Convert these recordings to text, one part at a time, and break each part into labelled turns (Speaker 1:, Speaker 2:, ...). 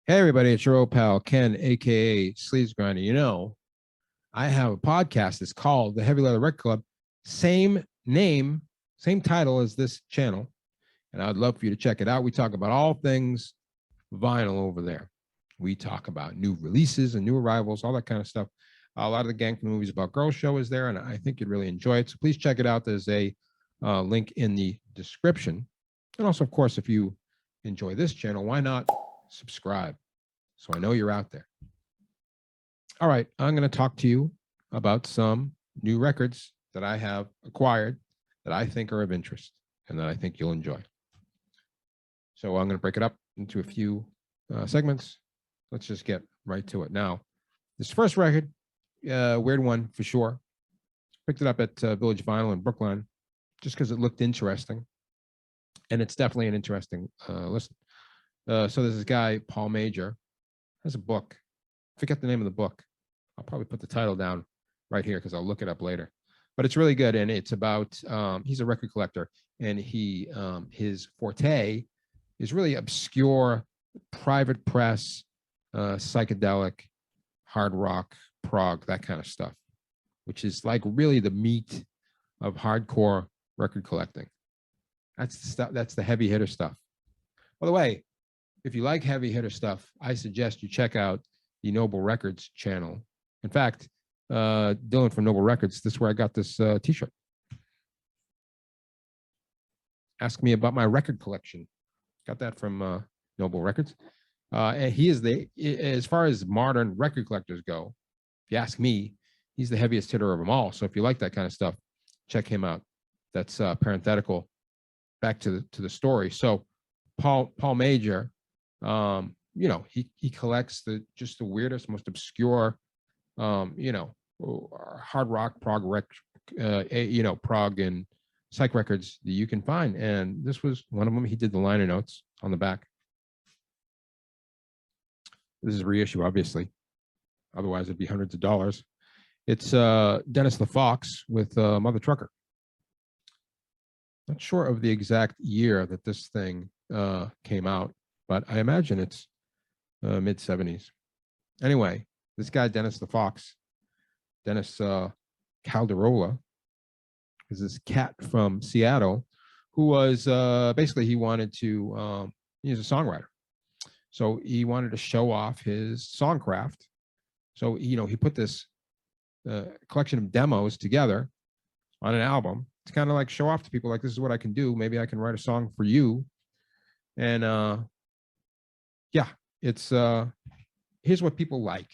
Speaker 1: Hey, everybody, it's your old pal, Ken, aka Sleeves Grinder. I have a podcast. It's called the Heavy Leather Record Club. Same name, same title as this channel. And I'd love for you to check it out. We talk about all things vinyl over there. We talk about new releases and new arrivals, all that kind of stuff. A lot of the Gang Movies About Girls show is there, and I think you'd really enjoy it. So please check it out. There's a link in the description. And also, of course, if you enjoy this channel, why not subscribe? So I know you're out there. All right, I'm going to talk to you about some new records that I have acquired that I think are of interest and that I think you'll enjoy. So I'm going to break it up into a few segments. Let's just get right to it. Now, this first record, weird one for sure. Picked it up at Village Vinyl in Brookline just because it looked interesting. And it's definitely an interesting listen. So there's this guy, Paul Major, has a book. I forget the name of the book. I'll probably put the title down right here because I'll look it up later. But it's really good, and it's about he's a record collector, and his forte is really obscure, private press, psychedelic, hard rock, prog, that kind of stuff, which is like really the meat of hardcore record collecting. That's the stuff. That's the heavy hitter stuff. By the way, if you like heavy hitter stuff, I suggest you check out the Noble Records channel. In fact, Dylan from Noble Records, this is where I got this t-shirt. Ask me about my record collection. Got that from Noble Records. And he is as far as modern record collectors go, if you ask me, he's the heaviest hitter of them all. So if you like that kind of stuff, check him out. That's parenthetical back to the story. So Paul Major, he collects just the weirdest, most obscure, hard rock, prog prog and psych records that you can find. And this was one of them. He did the liner notes on the back. This is a reissue, obviously. Otherwise, it'd be hundreds of dollars. It's Dennis the Fox with Mother Trucker. Not sure of the exact year that this thing came out, but I imagine it's mid-70s. Anyway, this guy, Dennis the Fox, Dennis Calderola, is this cat from Seattle who was basically, he wanted to, he's a songwriter. So he wanted to show off his songcraft. So, he put this collection of demos together on an album to kind of like show off to people, like, this is what I can do. Maybe I can write a song for you. And yeah, it's here's what people like,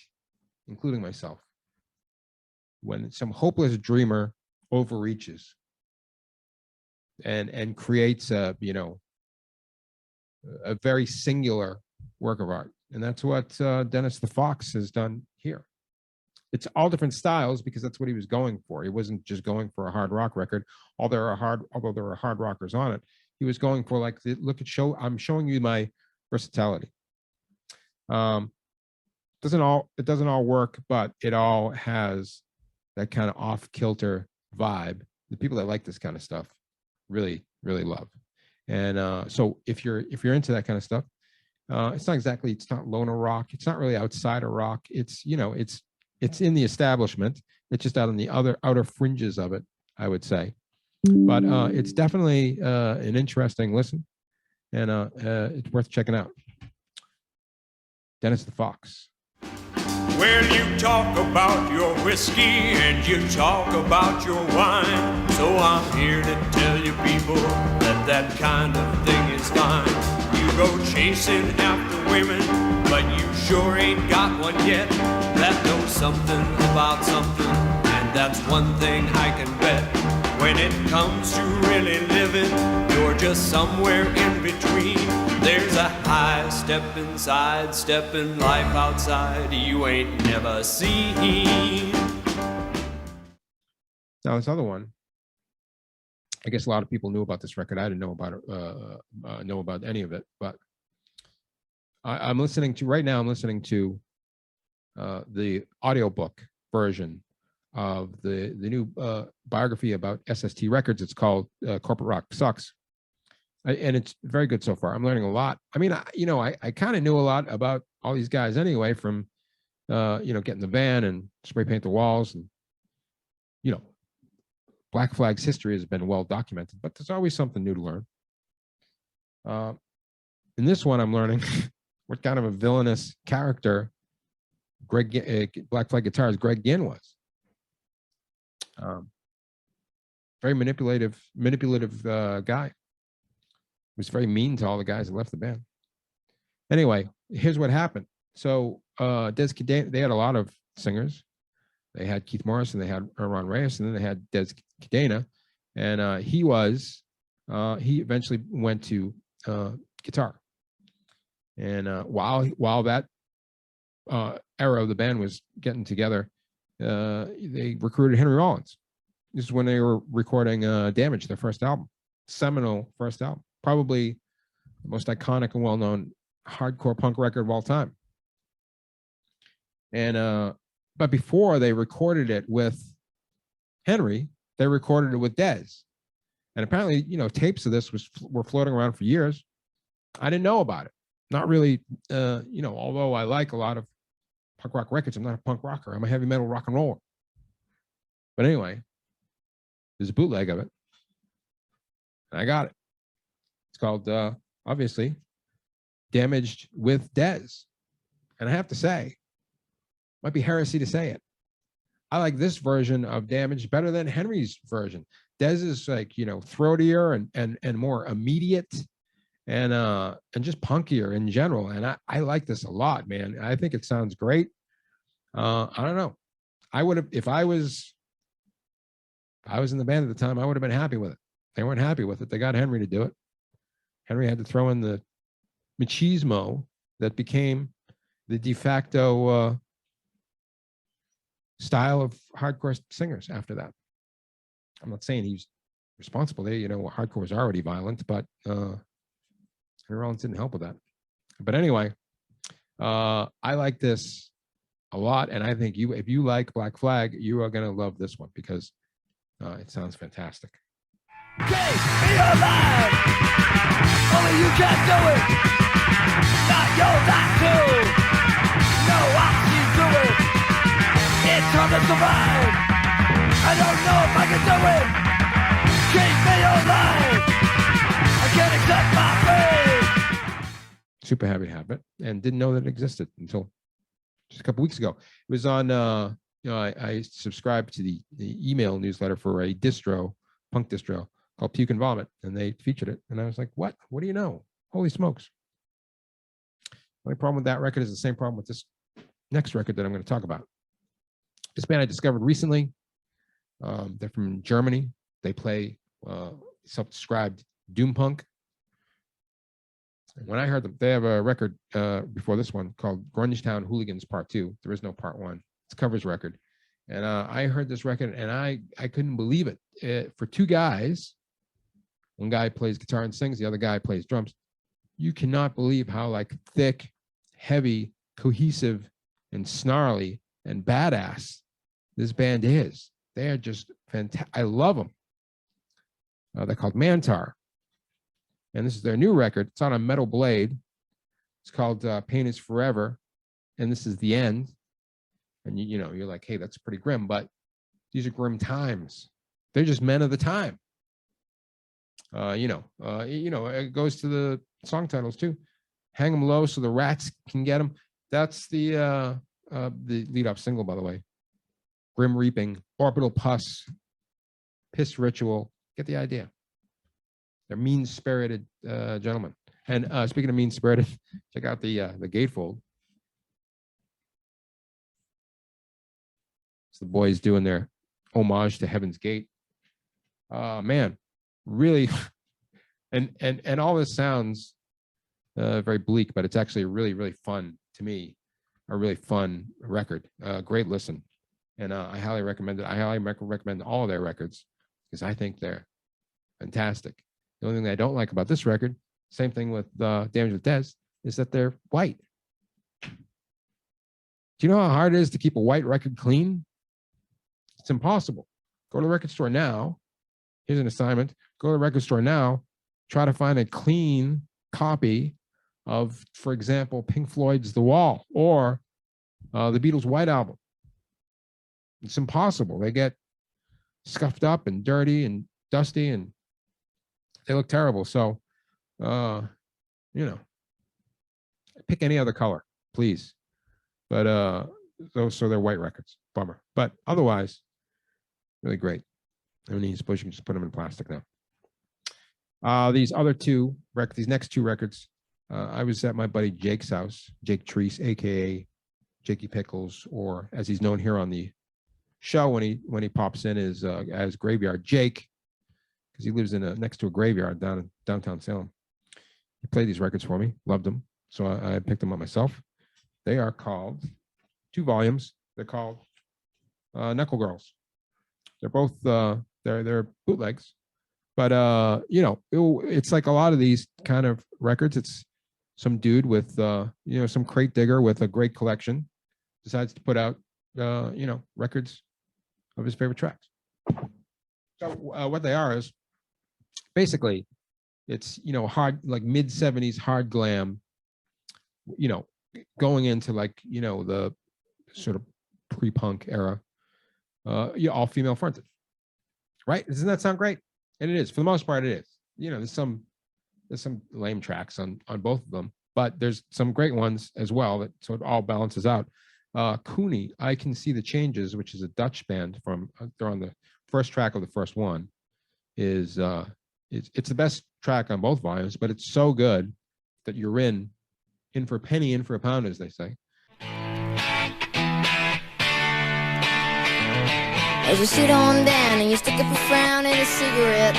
Speaker 1: including myself. When some hopeless dreamer overreaches and creates a very singular work of art. And that's what Dennis the Fox has done here. It's all different styles because that's what he was going for. He wasn't just going for a hard rock record, although there are hard rockers on it. He was going for like, I'm showing you my versatility. It doesn't all work, but it all has that kind of off-kilter vibe. The people that like this kind of stuff really, really love. And so if you're into that kind of stuff, it's not loner rock. It's not really outsider rock. It's in the establishment. It's just out on the outer fringes of it, I would say. But it's definitely an interesting listen, and it's worth checking out. Dennis the Fox.
Speaker 2: Well, you talk about your whiskey and you talk about your wine. So I'm here to tell you people that kind of thing is fine. You go chasing after women, but you sure ain't got one yet that knows something about something, and that's one thing I can bet. When it comes to really living, you're just somewhere in between. There's a high step inside, stepping life outside you ain't never seen.
Speaker 1: Now this other one, I guess a lot of people knew about this record. I didn't know about any of it, but I'm listening to the audiobook version of the new biography about SST Records. It's called Corporate Rock Sucks. And it's very good so far. I'm learning a lot. I mean, I kind of knew a lot about all these guys anyway from, getting the van and spray paint the walls, and Black Flag's history has been well documented, but there's always something new to learn. In this one, I'm learning what kind of a villainous character Black Flag Guitars Greg Ginn was. Very manipulative guy. Was very mean to all the guys that left the band. Anyway, here's what happened. So Des Cadena, they had a lot of singers. They had Keith Morris and they had Ron Reyes, and then they had Des Cadena, and he eventually went to guitar. And while that era of the band was getting together, they recruited Henry Rollins. This is when they were recording Damage, their first album, seminal first album, probably the most iconic and well-known hardcore punk record of all time. And but before they recorded it with Henry, they recorded it with Des. And apparently, tapes of this were floating around for years. I didn't know about it. Not really, although I like a lot of punk rock records, I'm not a punk rocker. I'm a heavy metal rock and roller. But anyway, there's a bootleg of it. And I got it. It's called, obviously, Damaged with Des. And I have to say, might be heresy to say it, I like this version of Damaged better than Henry's version. Des is like, throatier and more immediate and just punkier in general. And I like this a lot, man. I think it sounds great. I don't know. I would have, if I was in the band at the time, I would have been happy with it. They weren't happy with it. They got Henry to do it. Henry had to throw in the machismo that became the de facto style of hardcore singers after that. I'm not saying he's responsible there. Hardcore was already violent, but Henry Rollins didn't help with that. But anyway, I like this a lot, and I think if you like Black Flag, you are going to love this one because it sounds fantastic.
Speaker 3: Keep me alive. Only you can do it. Not yours, I do. No, I see through it. It's hard to survive. I don't know if I can do it. Keep me alive. I can't accept my fate.
Speaker 1: Super Heavy Habit, and didn't know that it existed until just a couple weeks ago. It was on, I subscribed to the email newsletter for a punk distro called Puke and Vomit, and they featured it. And I was like, what? What do you know? Holy smokes. The only problem with that record is the same problem with this next record that I'm going to talk about. This band I discovered recently. They're from Germany. They play self-described doom punk. When I heard them, they have a record before this one called Grunge Town Hooligans Part 2. There is no Part 1. It's a covers record. And I heard this record, and I couldn't believe it. For two guys, one guy plays guitar and sings, the other guy plays drums. You cannot believe how thick, heavy, cohesive, and snarly and badass this band is. They are just fantastic. I love them. They're called Mantar. And this is their new record. It's on a Metal Blade. It's called Pain is Forever. And this is the end. And you're like, hey, that's pretty grim, but these are grim times. They're just men of the time. It goes to the song titles too. Hang 'em low so the rats can get 'em. That's the lead-off single, by the way. Grim Reaping, Orbital Pus, Piss Ritual. Get the idea. They're mean-spirited gentlemen. And speaking of mean-spirited, check out the gatefold. It's the boys doing their homage to Heaven's Gate. Man, really, and all this sounds very bleak, but it's actually really, really fun to me. A really fun record. Great listen, and I highly recommend it. I highly recommend all their records because I think they're fantastic. The only thing I don't like about this record, same thing with Damage with Des, is that they're white. Do you know how hard it is to keep a white record clean? It's impossible. Go to the record store now. Here's an assignment. Go to the record store now try to find a clean copy of, for example, Pink Floyd's The Wall or the Beatles' White Album. It's impossible. They get scuffed up and dirty and dusty, and they look terrible. So, pick any other color, please. But so they're white records. Bummer. But otherwise, really great. No need to suppose you can just put them in plastic now. These next two records, I was at my buddy Jake's house, Jake Treese, aka Jakey Pickles, or as he's known here on the show when he pops in as Graveyard Jake, because he lives next to a graveyard down in downtown Salem. He played these records for me, loved them, so I picked them up myself. They are called 2 volumes. They're called Knuckle Girls. They're both they're bootlegs, but it's like a lot of these kind of records. It's some dude with some crate digger with a great collection decides to put out records of his favorite tracks. So what they are is basically it's hard, like mid 70s hard glam, going into like the sort of pre-punk era, all female fronted, right? Doesn't that sound great? And it is, for the most part. It is. There's some lame tracks on both of them, but there's some great ones as well, so it all balances out. Cooney, I Can See the Changes, which is a Dutch band they're on the first track of the first one, is it's the best track on both volumes, but it's so good that you're in for a penny, in for a pound, as they say.
Speaker 4: As you sit on down and you stick up a frown and a cigarette,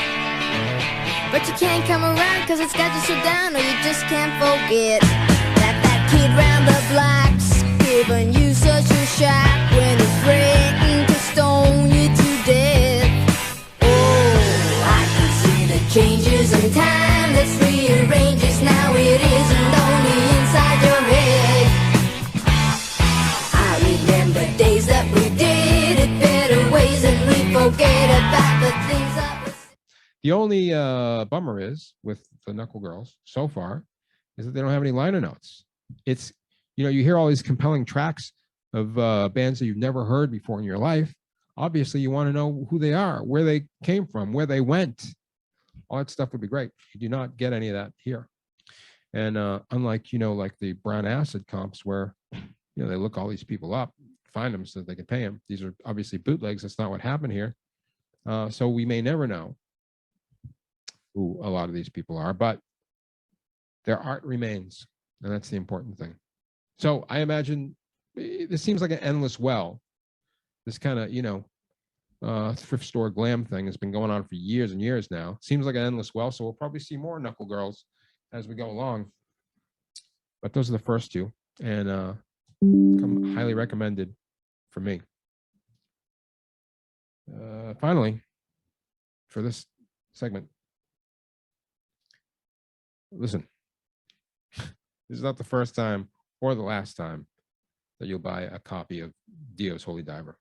Speaker 4: but you can't come around cause it's got you so down, or you just can't forget that kid round the block's giving you such a shock when he threatened to stone you to death. Oh, I can see the changes in time. Let's rearrange this now. It isn't only inside your head. I remember days that we did it better ways, and we forget about the things that we...
Speaker 1: The only bummer is with the Knuckle Girls so far is that they don't have any liner notes. It's, you hear all these compelling tracks of bands that you've never heard before in your life. Obviously, you want to know who they are, where they came from, where they went. All that stuff would be great. You do not get any of that here. And unlike, like the Brown Acid comps where, they look all these people up, find them so that they can pay them. These are obviously bootlegs. That's not what happened here. So we may never know who a lot of these people are, but their art remains. And that's the important thing. So I imagine this seems like an endless well. This kind of, thrift store glam thing has been going on for years and years now. Seems like an endless well. So we'll probably see more Knuckle Girls as we go along. But those are the first 2. And come highly recommended for me. Finally, for this segment, listen, this is not the first time or the last time that you'll buy a copy of Dio's Holy Diver.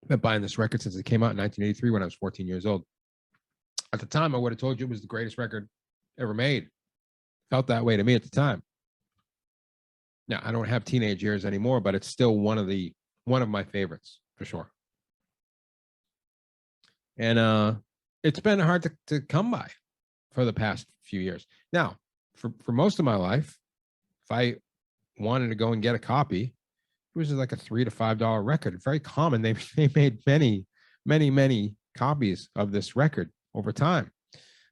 Speaker 1: I've been buying this record since it came out in 1983 when I was 14 years old. At the time, I would have told you it was the greatest record ever made. Felt that way to me at the time. Now, I don't have teenage years anymore, but it's still one of my favorites for sure. And it's been hard to come by for the past few years. Now, for most of my life, if I wanted to go and get a copy, it was like a $3 to $5 record. Very common. They made many copies of this record over time.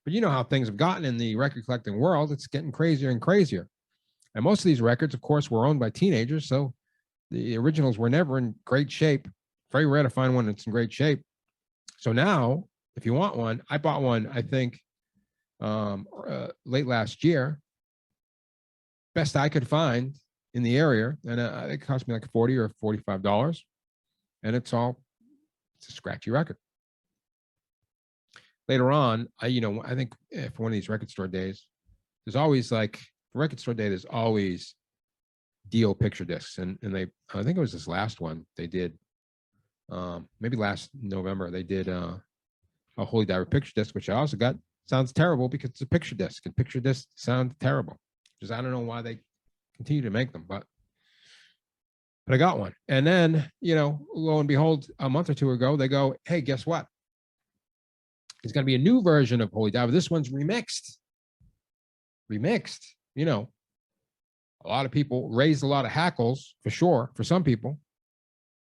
Speaker 1: But you know how things have gotten in the record collecting world. It's getting crazier and crazier. And most of these records, of course, were owned by teenagers. So the originals were never in great shape. Very rare to find one that's in great shape. So now, if you want one, I bought one, I think, late last year. Best I could find in the area. And it cost me like $40 or $45. And it's a scratchy record. Later on, I think for one of these record store days, there's always like, record store day, there's always Dio picture discs. And I think it was this last one they did, maybe last November, they did a Holy Diver picture disc, which I also got. Sounds terrible because it's a picture disc, and picture discs sound terrible. Because I don't know why they continue to make them, but I got one. And then, lo and behold, a month or two ago, they go, hey, guess what? There's going to be a new version of Holy Diver. This one's remixed. A lot of people raised a lot of hackles, for sure, for some people,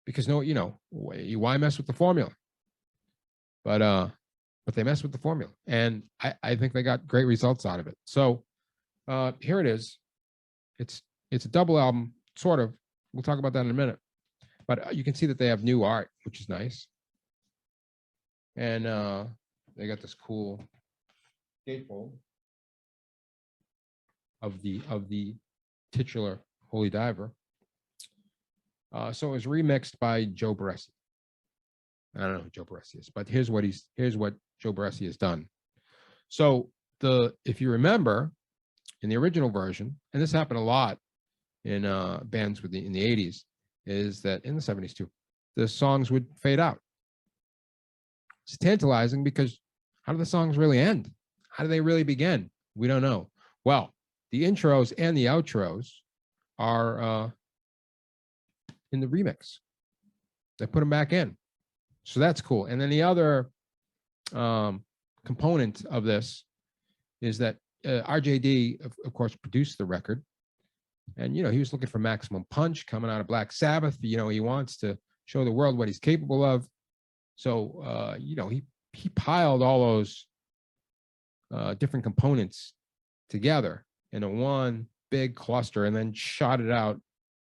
Speaker 1: because why mess with the formula? But they mess with the formula, and I think they got great results out of it. So here it is. It's a double album, sort of. We'll talk about that in a minute. But you can see that they have new art, which is nice. And they got this cool gatefold of the titular Holy Diver. So it was remixed by Joe Barresi. I don't know who Joe Barresi is, but here's what Joe Barresi has done. So if you remember, in the original version, and this happened a lot in bands in the 80s, is that in the 70s too, the songs would fade out. It's tantalizing because how do the songs really end? How do they really begin? We don't know. Well, the intros and the outros are in the remix. They put them back in. So that's cool. And then the other component of this is that RJD, of course, produced the record. And, he was looking for maximum punch coming out of Black Sabbath. He wants to show the world what he's capable of. So, he piled all those different components together in a one big cluster and then shot it out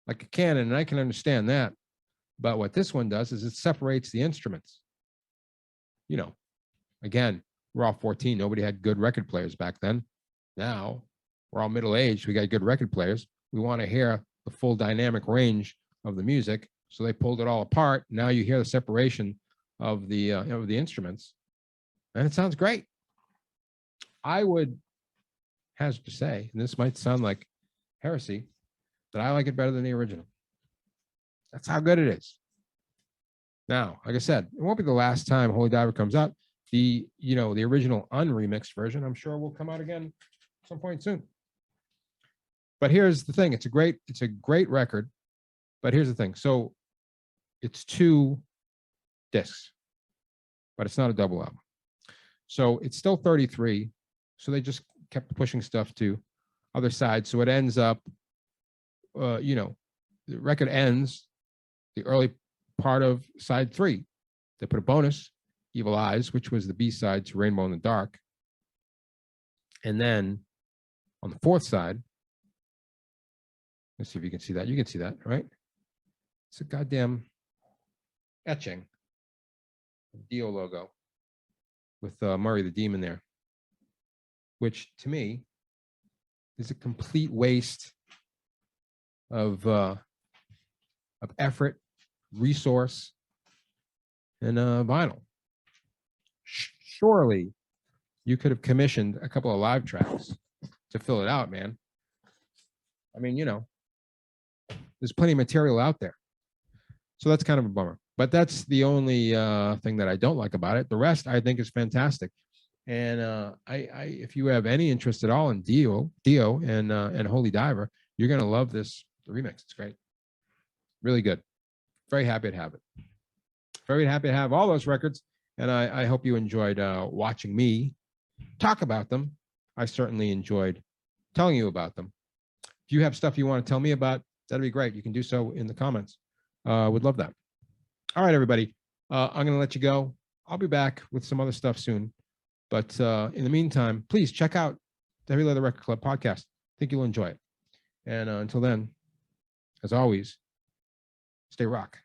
Speaker 1: like a cannon. And I can understand that. But what this one does is it separates the instruments. Again, we're all 14. Nobody had good record players back then. Now we're all middle-aged. We got good record players. We want to hear the full dynamic range of the music. So they pulled it all apart. Now you hear the separation of the instruments, and it sounds great. I would hazard to say, and this might sound like heresy, that I like it better than the original. That's how good it is. Now, like I said, it won't be the last time Holy Diver comes out. The original unremixed version, I'm sure, will come out again at some point soon. But here's the thing: it's a great record. But here's the thing: so it's 2 discs, but it's not a double album. So it's still 33. So they just kept pushing stuff to other sides. So it ends up, the record ends the early part of side 3. They put a bonus, Evil Eyes, which was the B-side to Rainbow in the Dark. And then on the 4th side, let's see if you can see that. You can see that, right? It's a goddamn etching. Dio logo with Murray the Demon there, which to me is a complete waste of effort, resource, and vinyl. Surely you could have commissioned a couple of live tracks to fill it out, man. I mean, there's plenty of material out there. So that's kind of a bummer. But that's the only thing that I don't like about it. The rest I think is fantastic. And if you have any interest at all in Dio and Holy Diver, you're gonna love the remix. It's great, really good. Very happy to have it. Very happy to have all those records, and I hope you enjoyed watching me talk about them. I certainly enjoyed telling you about them. If you have stuff you want to tell me about, that'd be great. You can do so in the comments. Would love that. All right, everybody. I'm going to let you go. I'll be back with some other stuff soon. But in the meantime, please check out the Heavy Leather Record Club podcast. I think you'll enjoy it. And until then, as always, stay rock.